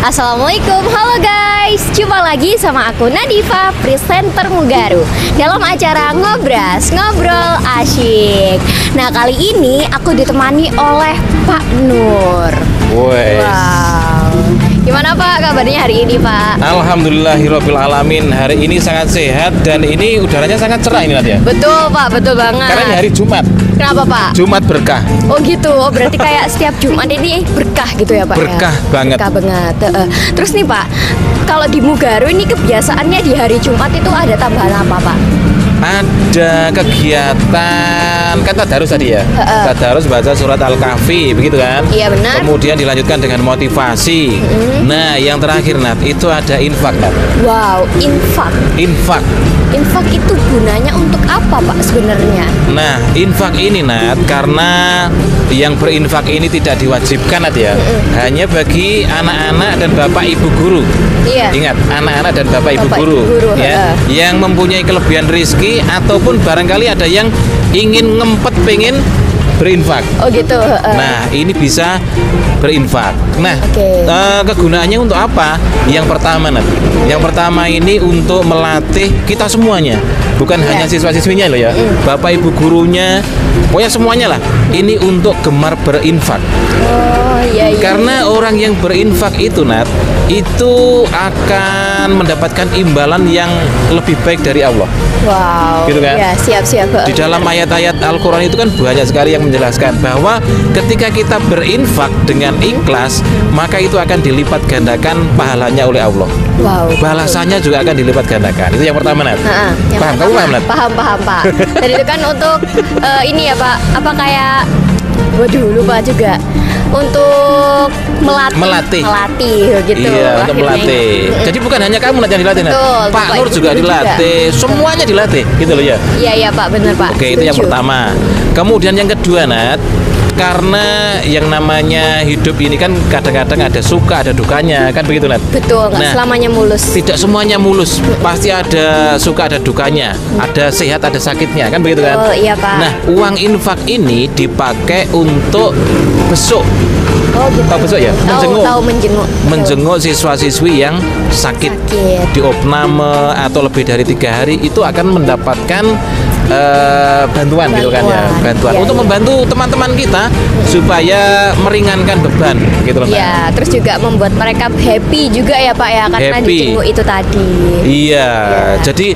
Assalamualaikum, halo guys. Jumpa lagi sama aku Nadifa, presenter Mugaru, dalam acara Ngobras, Ngobrol Asyik. Nah, kali ini aku ditemani oleh Pak Nur. Wow. Gimana Pak kabarnya hari ini Pak? Alhamdulillahirabbil alamin. Hari ini sangat sehat dan ini udaranya sangat cerah ini Nadia. Betul Pak, betul banget. Karena ini hari Jumat. Kenapa Pak? Jumat berkah. Oh gitu, oh, berarti kayak setiap Jumat ini berkah gitu ya Pak? Berkah ya? banget. Berkah banget. Terus nih Pak, kalau di Mugaru ini kebiasaannya di hari Jumat itu ada tambahan apa Pak? Ada kegiatan kan tadarus tadi ya. Tadarus baca surat Al-Kahfi begitu kan? Iya benar. Kemudian dilanjutkan dengan motivasi. Nah, yang terakhir Nat, itu ada infak Nat. Wow, infak. Infak. Infak itu gunanya untuk apa Pak sebenarnya? Nah, infak ini Nat, karena yang berinfak ini tidak diwajibkan Nat ya. Hanya bagi anak-anak dan bapak ibu guru. Iya. Ingat, anak-anak dan bapak ibu Bapak guru, ibu guru, ya, yang mempunyai kelebihan rizki ataupun barangkali ada yang ingin ngempet pengen berinfak. Oh gitu. Nah, ini bisa berinfak. Nah, Oke. kegunaannya untuk apa? Yang pertama, Nat. Yang pertama ini untuk melatih kita semuanya, bukan Iya. hanya siswa-siswinya loh ya, bapak ibu gurunya, pokoknya semuanya lah. Ini untuk gemar berinfak. Oh iya iya. Karena orang yang berinfak itu Nat, itu akan mendapatkan imbalan yang lebih baik dari Allah. Wow. Gitu kan? Ya, siap-siap. Di dalam ayat-ayat Al-Quran itu kan banyak sekali yang menjelaskan bahwa ketika kita berinfak dengan ikhlas, maka itu akan dilipat gandakan pahalanya oleh Allah. Wow. Balasannya juga akan dilipat gandakan. Itu yang pertama Nat. Yang Paham? Kamu paham Nat? Paham Pak. Dan itu kan untuk ini ya Pak, apa kayak waduh lupa juga. Untuk melatih gitu. Iya, untuk melatih. Jadi bukan hanya kamu Nat yang dilatih Nat. Betul, Pak Bapak Nur Ibu juga guru dilatih, semuanya dilatih, gitu loh ya. Iya Pak, benar Pak. Oke, itu yang Setuju. pertama. Kemudian yang kedua Nat, karena yang namanya hidup ini kan kadang-kadang ada suka, ada dukanya, kan begitu Nat? Betul, nggak selamanya mulus. Tidak semuanya mulus, pasti ada suka, ada dukanya, ada sehat, ada sakitnya, kan begitu kan? Oh iya Pak. Nah, uang infak ini dipakai untuk besuk. Oh gitu. Tahu besuk ya? Tahu menjenguk. Menjenguk siswa-siswi yang sakit. Di opname atau lebih dari 3 hari itu akan mendapatkan bantuan gitu kan ya, bantuan Iya, untuk iya. membantu teman-teman kita supaya meringankan beban gitu loh. Iya, terus juga membuat mereka happy juga ya Pak ya, karena Happy. dijenguk itu tadi. Iya, jadi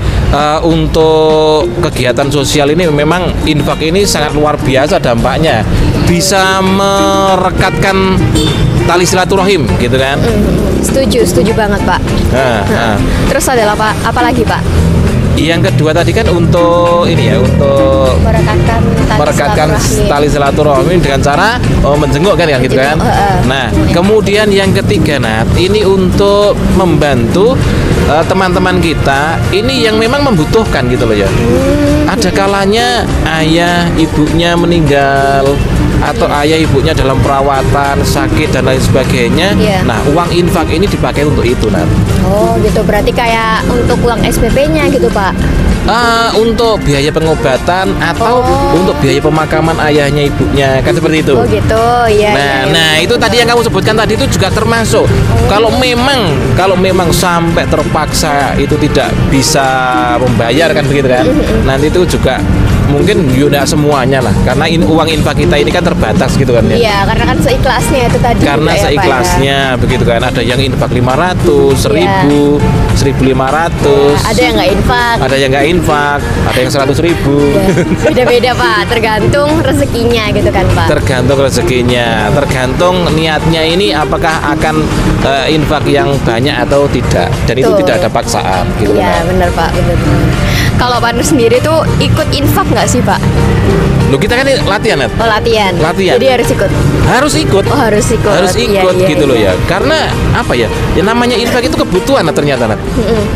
untuk kegiatan sosial ini memang infak ini sangat luar biasa dampaknya, bisa merekatkan tali silaturahim gitu kan. Setuju banget Pak. Nah. Terus ada apa lagi Pak? Yang kedua tadi kan untuk ini ya, untuk merekatkan tali silaturahmi dengan cara menjenguk kan gitu kan. Nah, kemudian yang ketiga Nat, ini untuk membantu teman-teman kita ini yang memang membutuhkan gitu loh ya. Ada kalanya ayah ibunya meninggal atau ayah ibunya dalam perawatan, sakit dan lain sebagainya. Nah, uang infak ini dipakai untuk itu Nat. Oh gitu, berarti kayak untuk uang SPP-nya gitu Pak. Untuk biaya pengobatan atau untuk biaya pemakaman ayahnya ibunya kan seperti itu. Oh gitu, ya. Nah itu tadi yang kamu sebutkan tadi itu juga termasuk. Kalau memang sampai terpaksa itu tidak bisa membayar kan begitu kan. Nanti itu juga mungkin tidak semuanya lah, karena uang infak kita ini kan terbatas gitu kan ya. Iya, karena kan seikhlasnya itu tadi. Karena juga, seikhlasnya ya, begitu kan. Ada yang infak 500, 1000, 1500. Ada yang nggak infak. Ada yang nggak infak, ada yang 100.000. Beda-beda Pak, tergantung rezekinya gitu kan Pak. Tergantung rezekinya, tergantung niatnya ini apakah akan infak yang banyak atau tidak. Dan itu tidak ada paksaan gitu. Iya benar Pak, benar. Kalau Pak Nur sendiri tuh ikut infak nggak sih Pak? Loh, kita kan latihan Nat. Oh latihan. Latihan. Jadi harus ikut. Harus ikut. Oh harus ikut. Harus ikut Iya, gitu loh iya. ya. Karena apa ya? Yang namanya infak itu kebutuhan Nat, ternyata Nat.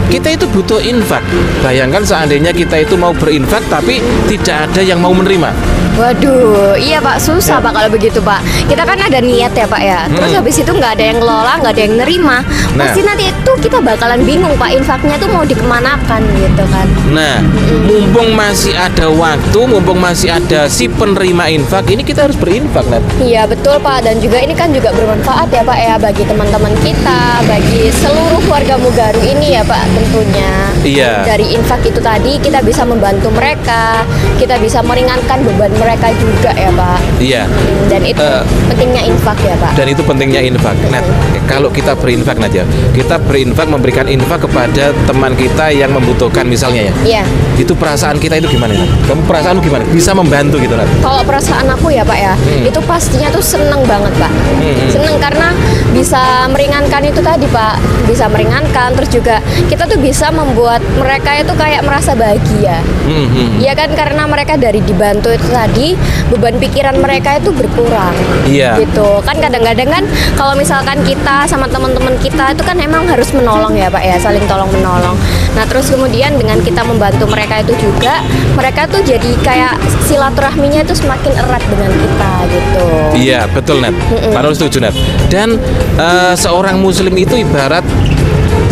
Kita itu butuh infak. Bayangkan seandainya kita itu mau berinfak tapi tidak ada yang mau menerima. Waduh, iya Pak, susah Pak kalau begitu Pak. Kita kan ada niat ya Pak ya. Terus habis itu nggak ada yang ngelola, nggak ada yang nerima. Pasti nanti itu kita bakalan bingung Pak, infaknya tuh mau dikemanakan gitu kan. Nah, mumpung masih ada waktu, mumpung masih ada si penerima infak, ini kita harus berinfak Nat. Iya betul Pak, dan juga ini kan juga bermanfaat ya Pak ya bagi teman-teman kita, bagi seluruh warga Mugaru ini ya Pak tentunya. Iya. Dari infak itu tadi kita bisa membantu mereka, kita bisa meringankan beban mereka juga ya Pak. Iya. Dan itu pentingnya infak ya Pak. Dan itu pentingnya infak. Nat, kalau kita berinfak Nat ya, kita berinfak memberikan infak kepada teman kita yang membutuhkan misalnya ya. Iya. Itu perasaan kita itu gimana Nat? Kamu perasaanmu gimana? Bisa membantu gitu Nat? Kalau perasaan aku ya Pak ya, itu pastinya tuh seneng banget Pak. Seneng karena bisa meringankan itu tadi Pak, bisa meringankan, terus juga kita tuh bisa membuat mereka itu kayak merasa bahagia. Iya kan, karena mereka dari dibantu itu tadi beban pikiran mereka itu berkurang. Iya. Gitu kan, kadang-kadang kan kalau misalkan kita sama teman-teman kita itu kan emang harus menolong ya Pak ya, saling tolong menolong. Nah terus kemudian dengan kita membantu mereka itu juga, mereka tuh jadi kayak silaturahminya itu semakin erat dengan kita gitu. Iya betul Nat. Baru setuju Nat. Dan seorang muslim itu ibarat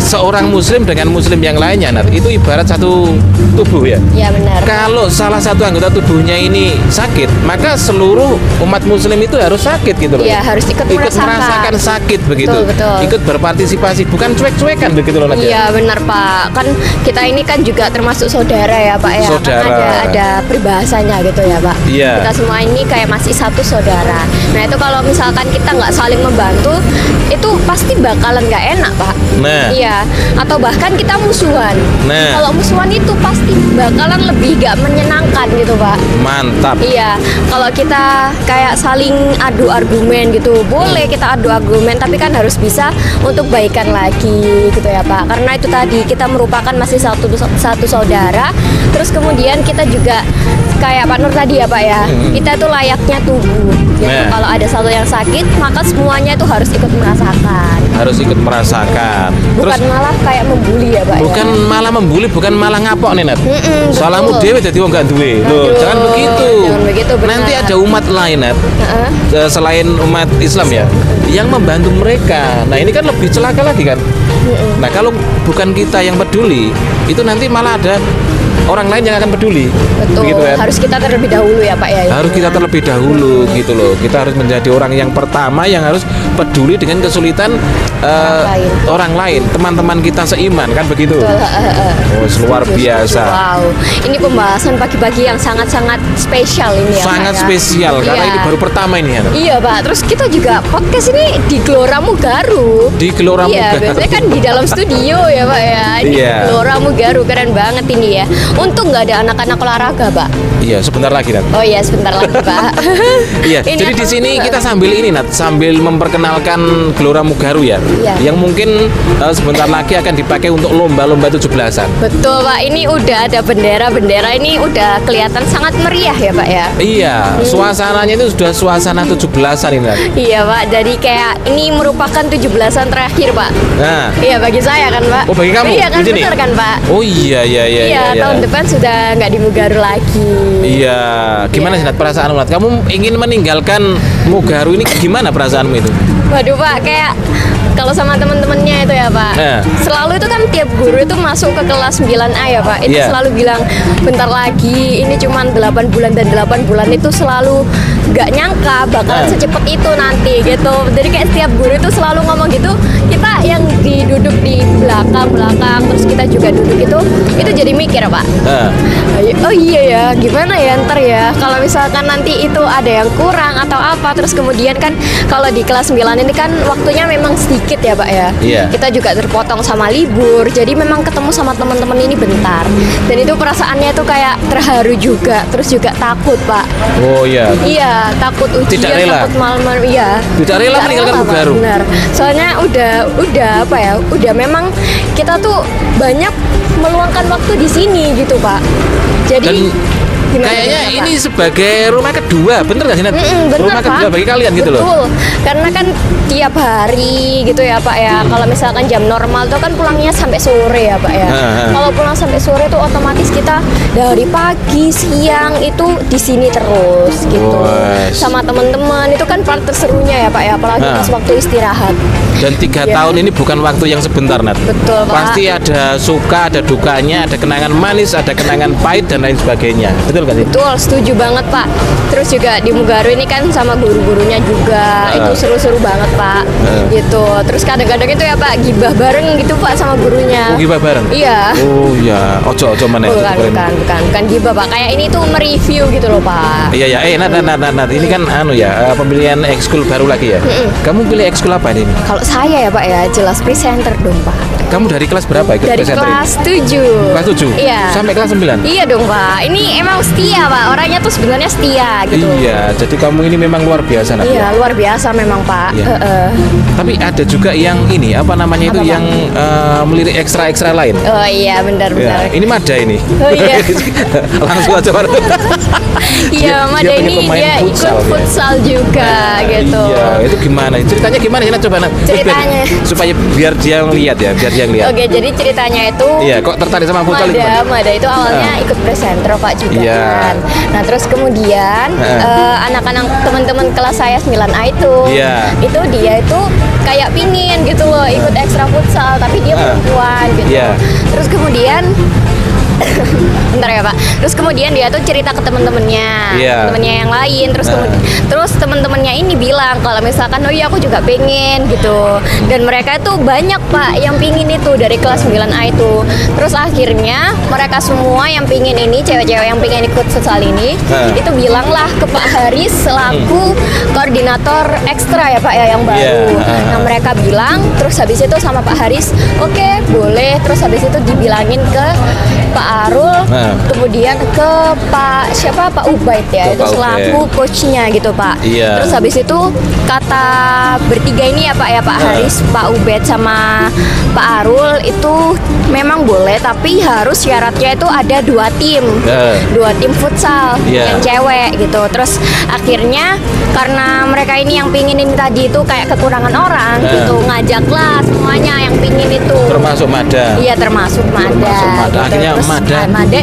seorang muslim dengan muslim yang lainnya Nat, itu ibarat satu tubuh ya. Iya benar. Kalau salah satu anggota tubuhnya ini sakit, maka seluruh umat muslim itu harus sakit gitu loh. Iya, harus ikut merasakan sakit begitu. Betul. Ikut berpartisipasi, bukan cuek-cuekan begitu loh Nat. Iya benar Pak. Kan kita ini kan juga termasuk saudara ya Pak ya. Saudara. Kan ada peribahasanya gitu ya Pak. Iya. Kita semua ini kayak masih satu saudara. Nah itu kalau misalkan kita nggak saling membantu, itu pasti bakalan nggak enak Pak. Nah. Iya. Atau bahkan kita musuhan. Nah. Kalau musuhan itu pasti bakalan lebih gak menyenangkan gitu Pak. Mantap. Iya. Kalau kita kayak saling adu argumen gitu, boleh kita adu argumen, tapi kan harus bisa untuk baikan lagi gitu ya Pak. Karena itu tadi kita merupakan masih satu saudara. Terus kemudian kita juga kayak Pak Nur tadi ya Pak ya, kita tuh layaknya tubuh. Gitu. Nah. Kalau ada satu yang sakit, maka semuanya itu harus ikut merasakan. Harus ikut merasakan. Bukan malah kayak membuli ya Pak. Bukan ya? malah membuli, bukan malah ngapok nih Nat. Salahmu betul. dewe jadi wong gak duwe. Loh, jangan begitu. Jangan begitu, benar. Nanti ada umat lain Nat. Selain umat Islam ya, yang membantu mereka. Nah, ini kan lebih celaka lagi kan. Nah, kalau bukan kita yang peduli, itu nanti malah ada orang lain yang akan peduli. Betul. Gitu kan? Harus kita terlebih dahulu ya Pak ya. Harus kita terlebih dahulu gitu loh. Kita harus menjadi orang yang pertama yang harus peduli dengan kesulitan orang lain, teman-teman kita seiman kan begitu. Oh, luar biasa. Wow, ini pembahasan pagi-pagi yang sangat-sangat spesial ini ya. Sangat Pak, ya. spesial karena ini baru pertama ini ya. Iya Pak. Terus kita juga podcast ini di Gelora Mugaru. Di Gelora Iya, Mugaru. biasanya kan di dalam studio ya Pak ya. Ini Iya. Gelora Mugaru, keren banget ini ya. Untung nggak ada anak-anak olahraga Pak. Iya, sebentar lagi Nat. Oh iya, sebentar lagi Pak. Iya, Ini jadi di apa sini tuh, Pak? kita sambil ini Nat, sambil memperkenalkan Gelora Mugaru ya. Iya. Yang mungkin sebentar lagi akan dipakai untuk lomba-lomba 17-an. Betul Pak, ini udah ada bendera-bendera, ini udah kelihatan sangat meriah ya Pak ya. Iya, suasananya itu sudah suasana 17-an ini Nat. Iya Pak, jadi kayak ini merupakan 17-an terakhir Pak. Nah, Iya bagi saya kan Pak. Oh, bagi kamu? Iya kan, Di sini? benar kan Pak. oh iya. Iya, tahun depan sudah nggak di Mugaru lagi. Iya, gimana sih Nat perasaanmu Nat? Kamu ingin meninggalkan Mugaru ini gimana perasaanmu itu? Waduh Pak, kayak kalau sama teman-temannya itu ya Pak, selalu itu kan tiap guru itu masuk ke kelas 9A ya Pak, itu selalu bilang bentar lagi, ini cuma 8 bulan, dan 8 bulan itu selalu gak nyangka bakalan secepat itu nanti gitu. Jadi kayak setiap guru itu selalu ngomong gitu, kita yang duduk di belakang terus kita juga duduk itu jadi mikir Pak. Oh iya ya, gimana ya ntar ya kalau misalkan nanti itu ada yang kurang atau apa, terus kemudian kan kalau di kelas 9 ini kan waktunya memang sedikit ya Pak ya. Iya. Kita juga terpotong sama libur, jadi memang ketemu sama teman-teman ini bentar, dan itu perasaannya tuh kayak terharu juga, terus juga takut Pak. Oh iya. Iya, takut ujian, Tidak rela. takut malam-malam. Iya. Tidak rela meninggalkan Pak, Mugaru. benar. Soalnya udah apa ya? Udah memang kita tuh banyak meluangkan waktu di sini gitu Pak. Jadi Kayaknya ini sebagai rumah kedua, bener gak sih Nat? Bener, Rumah kedua Pak. bagi kalian gitu loh. Betul. Karena kan tiap hari gitu ya Pak ya. Kalau misalkan jam normal tuh kan pulangnya sampai sore ya Pak ya. Kalau pulang sampai sore tuh otomatis kita dari pagi, siang itu di sini terus gitu. Sama teman-teman itu kan part terserunya ya Pak ya. Apalagi pas waktu istirahat. Dan 3 tahun ini bukan waktu yang sebentar Nat. Betul Pak. Pasti ada suka, ada dukanya, ada kenangan manis, ada kenangan pahit dan lain sebagainya. Betul gak sih? Betul, setuju banget Pak. Terus juga di Mugaru ini kan sama guru-gurunya juga itu seru-seru banget Pak. Gitu. Terus kadang-kadang itu ya Pak gibah bareng gitu Pak sama gurunya. Oh, gibah bareng? Iya. Oh iya, ojo mana? Bukan gibah Pak. Kayak ini tuh mereview gitu loh Pak. Iya ya. Nat, ini kan pemilihan ekskul baru lagi ya. Kamu pilih ekskul apa ini? Kalau saya ya Pak ya jelas presenter dong Pak. Kamu dari kelas berapa ikut Dari presenter kelas ini? 7. Kelas 7? Iya. Sampai kelas 9? Iya dong Pak. Ini emang setia Pak. Orangnya tuh sebenarnya setia gitu. Iya, jadi kamu ini memang luar biasa Nat. Iya, luar biasa memang Pak. Iya. Tapi ada juga yang ini apa namanya itu Apa, Pak? yang melirik ekstra lain. Oh iya benar-benar. Ya, ini Mada ini. Oh, iya. Langsung aja Pak. Iya, Mada punya ini pemain dia ikut futsal, ya. futsal juga gitu. Iya, itu gimana? Ceritanya gimana sih Nat? Coba Nat. Ceritanya. Supaya biar dia ngeliat ya, biar dia ngeliat. Oke, jadi ceritanya itu Iya, kok tertarik sama futsal itu? Mada itu awalnya ikut presenter Pak juga Iya. kan. Nah, terus kemudian anak-anak teman-teman kelas saya 9A Iya. itu dia itu kayak pingin gitu loh ikut ekstra futsal tapi dia perempuan gitu. Iya. Terus kemudian bentar ya Pak. Terus kemudian dia tuh cerita ke temen-temennya, Iya. temennya yang lain. Terus temen-temennya ini bilang kalau misalkan oh iya aku juga pengen gitu. Dan mereka itu banyak Pak yang pingin itu dari kelas 9A itu. Terus akhirnya mereka semua yang pingin ini cewek-cewek yang pingin ikut futsal ini itu bilanglah ke Pak Haris selaku koordinator ekstra ya Pak ya yang baru. Nah mereka bilang terus habis itu sama Pak Haris oke, boleh. Terus habis itu dibilangin ke Pak Arul, kemudian ke Pak Ubaid ya, itu selaku coachnya gitu Pak. Iya. Terus habis itu kata bertiga ini ya Pak ya, Pak Haris, Pak Ubaid sama Pak Arul itu memang boleh tapi harus syaratnya itu ada 2 tim, 2 tim futsal yang cewek gitu. Terus akhirnya karena mereka ini yang pingin ini tadi itu kayak kekurangan orang gitu, ngajaklah semuanya yang pingin itu. Termasuk Mada. Iya termasuk Mada. Gitu. Akhirnya Terus Mada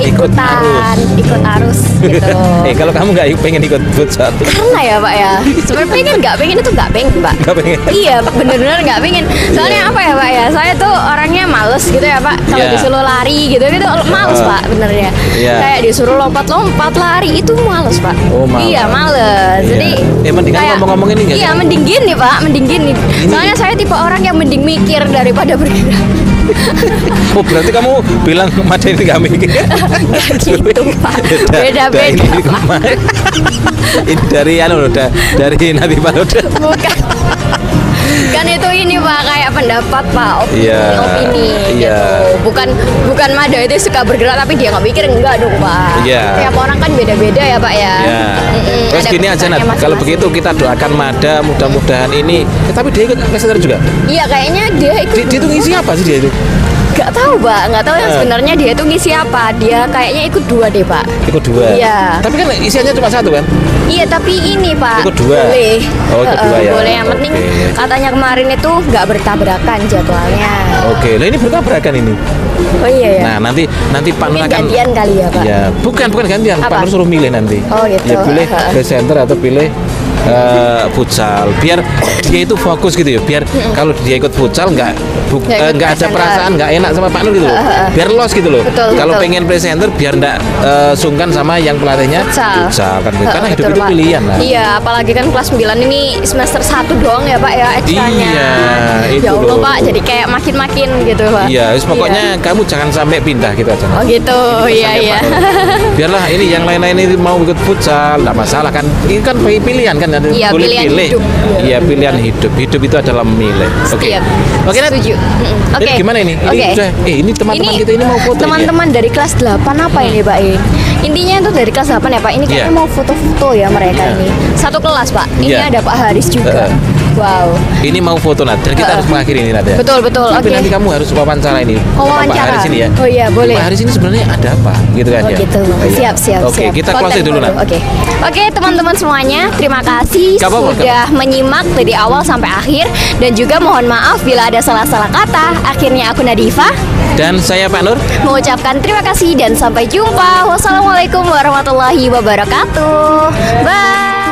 ikut arus gitu. Kalau kamu nggak pengen ikut futsal? Karena ya Pak ya, sebenarnya nggak pengen itu nggak pengen Pak. Nggak pengen. Iya bener-bener nggak pengen. Soalnya apa ya Pak ya, saya tuh orangnya males gitu ya Pak. Kalau disuruh lari gitu males Pak benernya. Kayak disuruh lompat-lompat lari itu males Pak. Oh, males. Iya males. Jadi mendingan ngomong-ngomong ini nggak? Iya mending gini Pak, mending gini. Soalnya saya tipe orang yang mending mikir daripada bergerak. Oh berarti kamu bilang Mada ini gak mikir? Gak gitu Pak. Beda-beda Pak. Ini dari dari Nabi Paloda. Bukan. Kan itu ini Pak kayak pendapat Pak, opini gitu. Bukan Mada itu suka bergerak tapi dia nggak mikir, enggak dong Pak. Tiap orang kan beda-beda ya Pak ya. Terus gini aja Nat, kalau begitu kita doakan Mada mudah-mudahan ini. Tapi dia ikut presenter juga? Iya kayaknya dia ikut. Dia itu ngisi apa sih dia itu? Gak tahu Pak, nggak tahu yang sebenarnya dia itu ngisi apa. Dia kayaknya ikut 2 deh Pak. Ikut 2? Iya. Tapi kan isiannya cuma 1 kan? Iya tapi ini Pak ikut 2? Boleh. Oh ikut 2 ya? Boleh, yang penting katanya kemarin itu nggak bertabrakan jadwalnya. Oke, nah ini bertabrakan ini. Oh iya ya. Nah nanti Pak Nur akan gantian kali ya Pak. Ya bukan gantian. Pak Nur suruh milih nanti. Oh gitu. Ya pilih presenter atau pilih futsal. Biar dia itu fokus gitu ya. Biar kalau dia ikut futsal nggak ada perasaan nggak enak sama Pak Nur gitu loh. Biar los gitu loh. Kalau pengen presenter biar nggak sungkan sama yang pelatihnya futsal kan. Karena hidup itu pilihan lah. Iya, apalagi kan kelas 9 ini semester 1 doang ya Pak ya ekstranya. Iya, itu ya Allah loh. Pak, jadi kayak makin-makin gitu Pak. Iya, pokoknya kamu jangan sampai pindah gitu aja. Oh gitu, iya. Biarlah ini yang lain-lain ini mau ikut futsal, nggak masalah kan. Ini kan pilihan kan. Iya, boleh pilihan pilih. hidup. Iya, pilihan hidup. Hidup itu adalah memilih. Oke. Oke, Nat. Setuju. Oke. Ini gimana ini? Ini teman-teman kita ini mau foto. Teman-teman dari kelas 8 apa ini Pak? Intinya itu dari kelas 8 ya Pak. Ini kayaknya mau foto-foto ya mereka ini. Satu kelas Pak. Ini ada Pak Haris juga. Wow. Ini mau foto Nat, dan kita harus mengakhiri ini Nat ya. Betul. Tapi nanti kamu harus wawancara ini. Wawancara. Pak Haris ini ya. Oh iya, boleh. Pak Haris ini sebenarnya ada apa? Gitu kan ya. Gitu. Siap. Oke, kita close dulu Nat. Oke, teman-teman semuanya, terima kasih sudah menyimak dari awal sampai akhir, dan juga mohon maaf bila ada salah-salah kata. Akhirnya aku Nadifa dan saya Pak Nur mengucapkan terima kasih dan sampai jumpa. Wassalamualaikum warahmatullahi wabarakatuh. Bye.